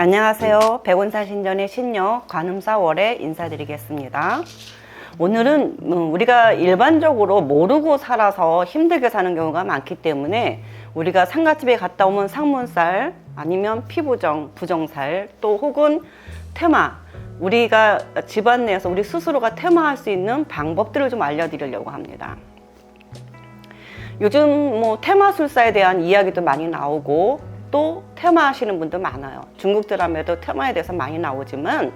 안녕하세요. 백운사신전의 신녀 관음사월에 인사드리겠습니다. 오늘은 우리가 일반적으로 모르고 살아서 힘들게 사는 경우가 많기 때문에 우리가 상갓집에 갔다 오면 상문살 아니면 피부정, 부정살 또 혹은 퇴마, 우리가 집안 내에서 우리 스스로가 퇴마할 수 있는 방법들을 좀 알려드리려고 합니다. 요즘 퇴마술사에 대한 이야기도 많이 나오고 또 퇴마하시는 분도 많아요. 중국 드라마에도 퇴마에 대해서 많이 나오지만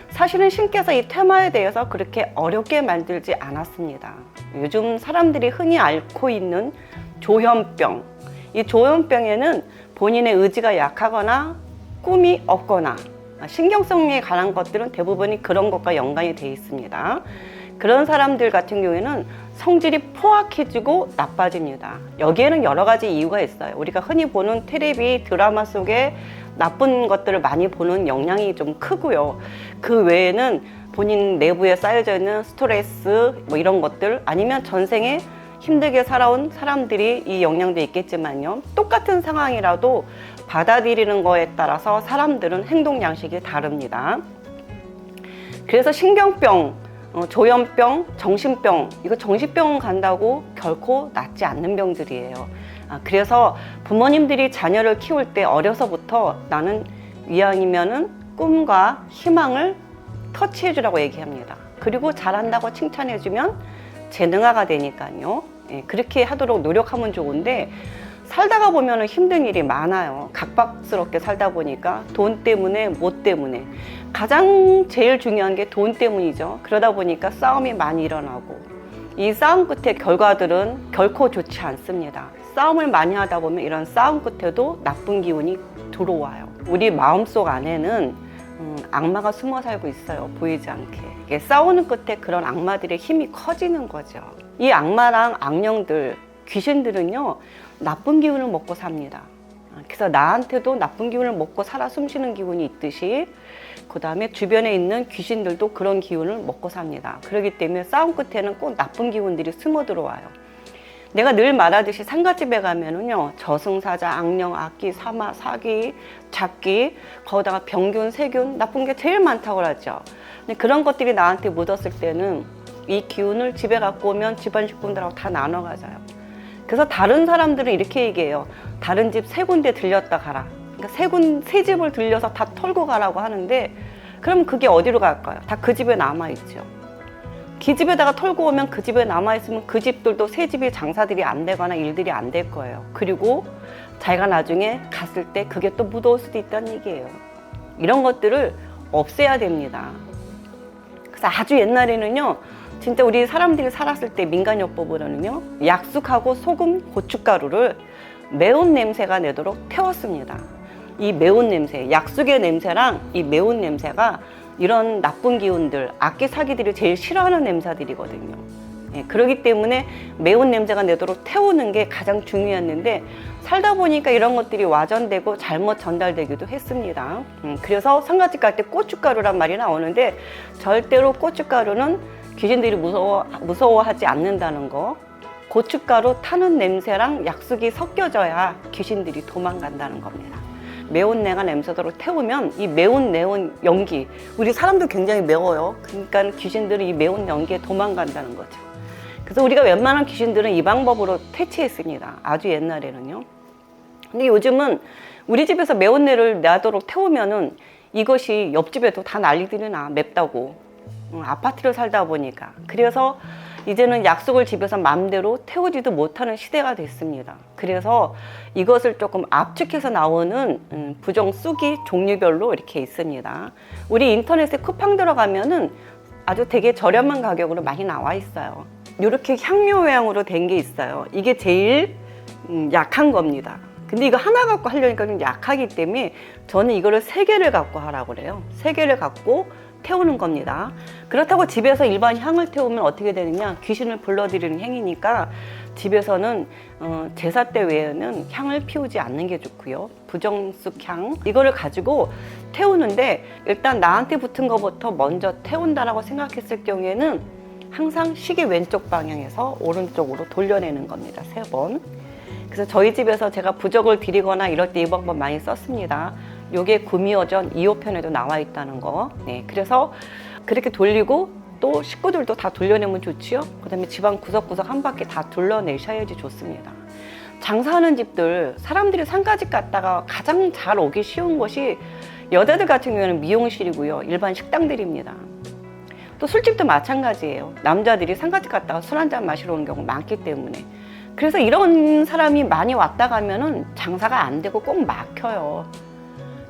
사실은 신께서 이 퇴마에 대해서 그렇게 어렵게 만들지 않았습니다. 요즘 사람들이 흔히 앓고 있는 조현병, 이 조현병에는 본인의 의지가 약하거나 꿈이 없거나 신경성에 관한 것들은 대부분이 그런 것과 연관이 되어 있습니다. 그런 사람들 같은 경우에는 성질이 포악해지고 나빠집니다. 여기에는 여러 가지 이유가 있어요. 우리가 흔히 보는 텔레비 드라마 속에 나쁜 것들을 많이 보는 영향이 좀 크고요. 그 외에는 본인 내부에 쌓여져 있는 스트레스 이런 것들, 아니면 전생에 힘들게 살아온 사람들이 이 영향도 있겠지만요. 똑같은 상황이라도 받아들이는 거에 따라서 사람들은 행동 양식이 다릅니다. 그래서 신경병, 조현병, 정신병, 이거 정신병 간다고 결코 낫지 않는 병들이에요. 그래서 부모님들이 자녀를 키울 때 어려서부터 나는 이왕이면은 꿈과 희망을 터치해 주라고 얘기합니다. 그리고 잘한다고 칭찬해 주면 재능아가 되니까요. 그렇게 하도록 노력하면 좋은데 살다가 보면 힘든 일이 많아요. 각박스럽게 살다 보니까 돈 때문에, 뭐 때문에. 가장 제일 중요한 게 돈 때문이죠. 그러다 보니까 싸움이 많이 일어나고 이 싸움 끝의 결과들은 결코 좋지 않습니다. 싸움을 많이 하다 보면 이런 싸움 끝에도 나쁜 기운이 들어와요. 우리 마음속 안에는 악마가 숨어 살고 있어요. 보이지 않게. 싸우는 끝에 그런 악마들의 힘이 커지는 거죠. 이 악마랑 악령들, 귀신들은요, 나쁜 기운을 먹고 삽니다. 그래서 나한테도 나쁜 기운을 먹고 살아 숨쉬는 기운이 있듯이 그 다음에 주변에 있는 귀신들도 그런 기운을 먹고 삽니다. 그렇기 때문에 싸움 끝에는 꼭 나쁜 기운들이 스며 들어와요. 내가 늘 말하듯이 상갓집에 가면은요, 저승사자, 악령, 악귀, 사마, 사기, 잡기, 거기다가 병균, 세균, 나쁜 게 제일 많다고 그러죠. 근데 그런 것들이 나한테 묻었을 때는 이 기운을 집에 갖고 오면 집안 식구들하고 다 나눠 가져요. 그래서 다른 사람들은 이렇게 얘기해요. 다른 집 세 군데 들렸다 가라. 그러니까 세 집을 들려서 다 털고 가라고 하는데 그럼 그게 어디로 갈까요? 다 그 집에 남아있죠. 그 집에다가 털고 오면 그 집에 남아있으면 그 집들도 새 집이 장사들이 안 되거나 일들이 안 될 거예요. 그리고 자기가 나중에 갔을 때 그게 또 묻어올 수도 있다는 얘기예요. 이런 것들을 없애야 됩니다. 그래서 아주 옛날에는요, 진짜 우리 사람들이 살았을 때 민간요법으로는요, 약숙하고 소금, 고춧가루를 매운 냄새가 내도록 태웠습니다. 이 매운 냄새, 약숙의 냄새랑 이 매운 냄새가 이런 나쁜 기운들, 악기 사기들이 제일 싫어하는 냄새들이거든요. 그렇기 때문에 매운 냄새가 내도록 태우는 게 가장 중요했는데 살다 보니까 이런 것들이 와전되고 잘못 전달되기도 했습니다. 그래서 상갓집 갈 때 고춧가루란 말이 나오는데 절대로 고춧가루는 귀신들이 무서워하지 않는다는 거, 고춧가루 타는 냄새랑 약숙이 섞여져야 귀신들이 도망간다는 겁니다. 매운 내가 냄새도록 태우면 이 매운 연기, 우리 사람도 굉장히 매워요. 그러니까 귀신들은 이 매운 연기에 도망간다는 거죠. 그래서 우리가 웬만한 귀신들은 이 방법으로 퇴치했습니다. 아주 옛날에는요. 근데 요즘은 우리 집에서 매운 내를 나도록 태우면은 이것이 옆집에도 다 난리들이 나, 맵다고. 아파트를 살다 보니까. 그래서 이제는 약속을 집에서 마음대로 태우지도 못하는 시대가 됐습니다. 그래서 이것을 조금 압축해서 나오는 부정 쑥이 종류별로 이렇게 있습니다. 우리 인터넷에 쿠팡 들어가면은 아주 되게 저렴한 가격으로 많이 나와 있어요. 이렇게 향료외양으로 된 게 있어요. 이게 제일 약한 겁니다. 근데 이거 하나 갖고 하려니까 좀 약하기 때문에 저는 이거를 3개를 갖고 하라고 그래요. 3개를 갖고 태우는 겁니다. 그렇다고 집에서 일반 향을 태우면 어떻게 되느냐, 귀신을 불러들이는 행위니까 집에서는 제사 때 외에는 향을 피우지 않는 게 좋고요. 부정숙향 이거를 가지고 태우는데 일단 나한테 붙은 것부터 먼저 태운다라고 생각했을 경우에는 항상 시계 왼쪽 방향에서 오른쪽으로 돌려내는 겁니다. 3번. 그래서 저희 집에서 제가 부적을 드리거나 이럴 때 이 방법 많이 썼습니다. 요게 구미호전 2호편에도 나와 있다는 거. 네, 그래서 그렇게 돌리고 또 식구들도 다 돌려내면 좋지요. 그다음에 집안 구석구석 한 바퀴 다 둘러내셔야지 좋습니다. 장사하는 집들, 사람들이 상가집 갔다가 가장 잘 오기 쉬운 곳이 여자들 같은 경우에는 미용실이고요, 일반 식당들입니다. 또 술집도 마찬가지예요. 남자들이 상가집 갔다가 술 한잔 마시러 오는 경우 많기 때문에. 그래서 이런 사람이 많이 왔다 가면은 장사가 안 되고 꼭 막혀요.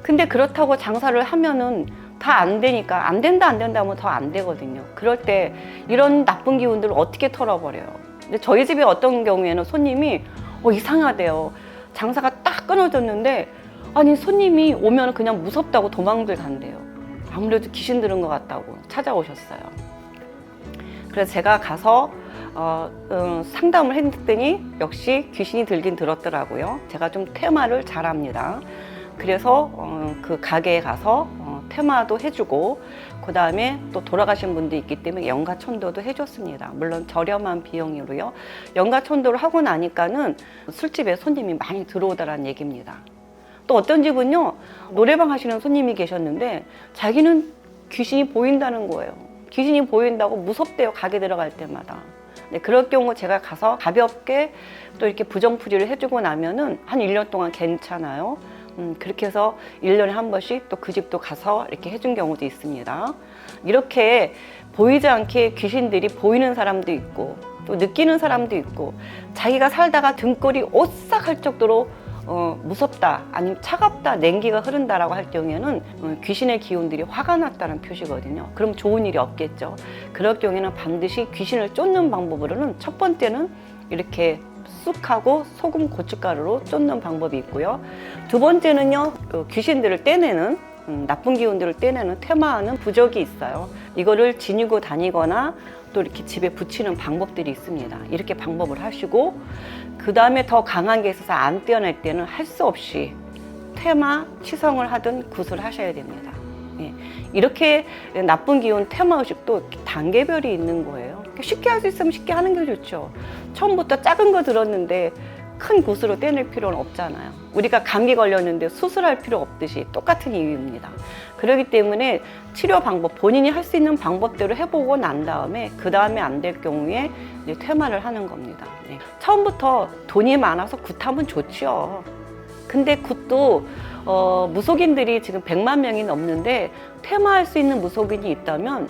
근데 그렇다고 장사를 하면은 다 안 되니까 안 된다 하면 더 안 되거든요. 그럴 때 이런 나쁜 기운들을 어떻게 털어버려요? 근데 저희 집에 어떤 경우에는 손님이 이상하대요. 장사가 딱 끊어졌는데 아니 손님이 오면 그냥 무섭다고 도망들 간대요. 아무래도 귀신 들은 것 같다고 찾아오셨어요. 그래서 제가 가서 상담을 했더니 역시 귀신이 들긴 들었더라고요. 제가 좀 퇴마를 잘합니다. 그래서 그 가게에 가서 퇴마도 해주고, 그 다음에 또 돌아가신 분도 있기 때문에 연가천도도 해줬습니다. 물론 저렴한 비용으로요. 연가천도를 하고 나니까는 술집에 손님이 많이 들어오더라는 얘기입니다. 또 어떤 집은요, 노래방 하시는 손님이 계셨는데 자기는 귀신이 보인다는 거예요. 귀신이 보인다고 무섭대요, 가게 들어갈 때마다. 네, 그럴 경우 제가 가서 가볍게 또 이렇게 부정풀이를 해주고 나면은 한 1년 동안 괜찮아요. 그렇게 해서 1년에 한 번씩 또 그 집도 가서 이렇게 해준 경우도 있습니다. 이렇게 보이지 않게 귀신들이 보이는 사람도 있고 또 느끼는 사람도 있고, 자기가 살다가 등골이 오싹할 정도로 무섭다, 아니면 차갑다, 냉기가 흐른다라고 할 경우에는 귀신의 기운들이 화가 났다는 표시거든요. 그럼 좋은 일이 없겠죠. 그럴 경우에는 반드시 귀신을 쫓는 방법으로는 첫 번째는 이렇게 쑥하고 소금, 고춧가루로 쫓는 방법이 있고요. 두 번째는요, 귀신들을 떼내는, 나쁜 기운들을 떼내는, 퇴마하는 부적이 있어요. 이거를 지니고 다니거나 또 이렇게 집에 붙이는 방법들이 있습니다. 이렇게 방법을 하시고, 그 다음에 더 강한 게 있어서 안 떼어낼 때는 할 수 없이 퇴마, 치성을 하든 굿을 하셔야 됩니다. 예. 이렇게 나쁜 기운 퇴마 의식도 단계별이 있는 거예요. 쉽게 할 수 있으면 쉽게 하는 게 좋죠. 처음부터 작은 거 들었는데 큰 굿으로 떼낼 필요는 없잖아요. 우리가 감기 걸렸는데 수술할 필요 없듯이 똑같은 이유입니다. 그렇기 때문에 치료 방법, 본인이 할 수 있는 방법대로 해보고 난 다음에 그 다음에 안 될 경우에 이제 퇴마를 하는 겁니다. 네. 처음부터 돈이 많아서 굿하면 좋죠. 근데 굿도 무속인들이 지금 100만 명이 넘는데 퇴마할 수 있는 무속인이 있다면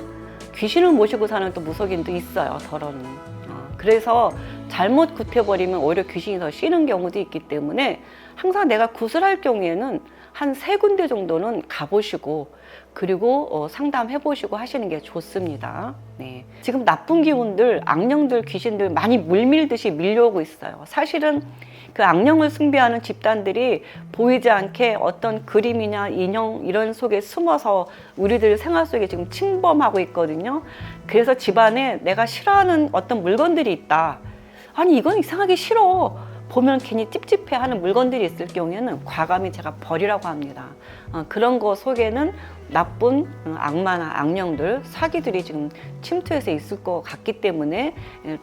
귀신을 모시고 사는 또 무속인도 있어요, 덜어는. 그래서 잘못 굿해버리면 오히려 귀신이 더 쉬는 경우도 있기 때문에 항상 내가 굿을 할 경우에는 한 3군데 정도는 가보시고 그리고 상담해보시고 하시는 게 좋습니다. 네. 지금 나쁜 기운들, 악령들, 귀신들 많이 물밀듯이 밀려오고 있어요. 사실은 그 악령을 숭배하는 집단들이 보이지 않게 어떤 그림이나 인형 이런 속에 숨어서 우리들 생활 속에 지금 침범하고 있거든요. 그래서 집안에 내가 싫어하는 어떤 물건들이 있다. 아니 이건 이상하게 싫어. 보면 괜히 찝찝해하는 물건들이 있을 경우에는 과감히 제가 버리라고 합니다. 그런 거 속에는 나쁜 악마나 악령들, 사기들이 지금 침투해서 있을 것 같기 때문에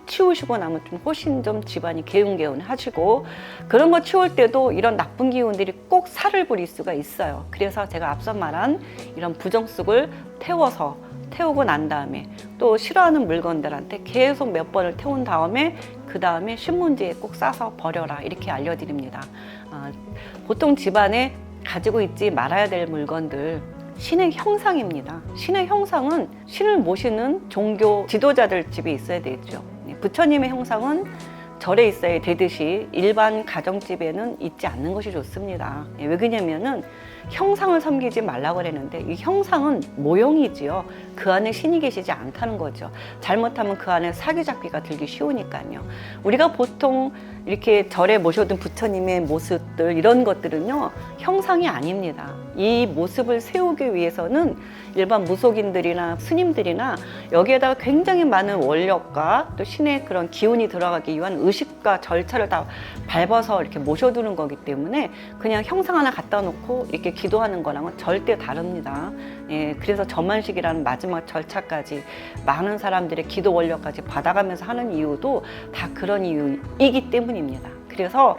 치우시고 나면 좀 훨씬 좀 집안이 개운개운하시고, 그런 거 치울 때도 이런 나쁜 기운들이 꼭 살을 부릴 수가 있어요. 그래서 제가 앞서 말한 이런 부정쑥을 태우고 난 다음에 또 싫어하는 물건들한테 계속 몇 번을 태운 다음에 그 다음에 신문지에 꼭 싸서 버려라, 이렇게 알려드립니다. 보통 집안에 가지고 있지 말아야 될 물건들, 신의 형상입니다. 신의 형상은 신을 모시는 종교 지도자들 집에 있어야 되죠. 부처님의 형상은 절에 있어야 되듯이 일반 가정집에는 있지 않는 것이 좋습니다. 왜 그러냐면은 형상을 섬기지 말라고 그랬는데 이 형상은 모형이지요. 그 안에 신이 계시지 않다는 거죠. 잘못하면 그 안에 사기 잡기가 들기 쉬우니까요. 우리가 보통 이렇게 절에 모셔둔 부처님의 모습들, 이런 것들은요 형상이 아닙니다. 이 모습을 세우기 위해서는 일반 무속인들이나 스님들이나 여기에다가 굉장히 많은 원력과 또 신의 그런 기운이 들어가기 위한 의식과 절차를 다 밟아서 이렇게 모셔두는 거기 때문에 그냥 형상 하나 갖다 놓고 이렇게 기도하는 거랑은 절대 다릅니다. 예, 그래서 점안식이라는 마지막 절차까지 많은 사람들의 기도 원력까지 받아가면서 하는 이유도 다 그런 이유이기 때문입니다. 그래서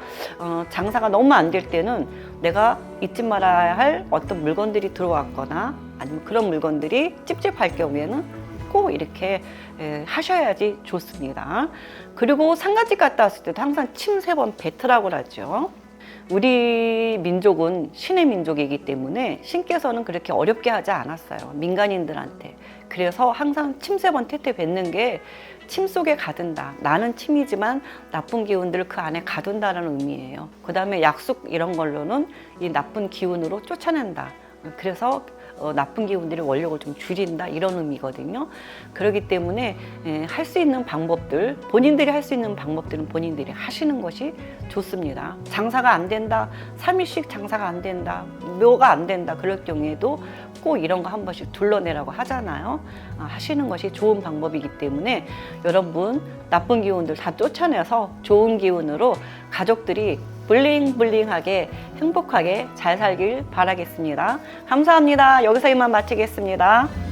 장사가 너무 안 될 때는 내가 잊지 말아야 할 어떤 물건들이 들어왔거나 아니면 그런 물건들이 찝찝할 경우에는 꼭 이렇게 하셔야지 좋습니다. 그리고 상가집 갔다 왔을 때도 항상 침 3번 뱉으라고 하죠. 우리 민족은 신의 민족이기 때문에 신께서는 그렇게 어렵게 하지 않았어요. 민간인들한테. 그래서 항상 침 3번 태태 뱉는 게 침 속에 가둔다. 나는 침이지만 나쁜 기운들을 그 안에 가둔다는 의미예요. 그 다음에 약속 이런 걸로는 이 나쁜 기운으로 쫓아낸다. 그래서 나쁜 기운들의 원력을 좀 줄인다 이런 의미거든요. 그렇기 때문에 할 수 있는 방법들, 본인들이 할 수 있는 방법들은 본인들이 하시는 것이 좋습니다. 장사가 안 된다, 3일씩 장사가 안 된다, 묘가 안 된다 그럴 경우에도 꼭 이런 거 한 번씩 둘러내라고 하잖아요. 하시는 것이 좋은 방법이기 때문에 여러분 나쁜 기운들 다 쫓아내서 좋은 기운으로 가족들이 블링블링하게 행복하게 잘 살길 바라겠습니다. 감사합니다. 여기서 이만 마치겠습니다.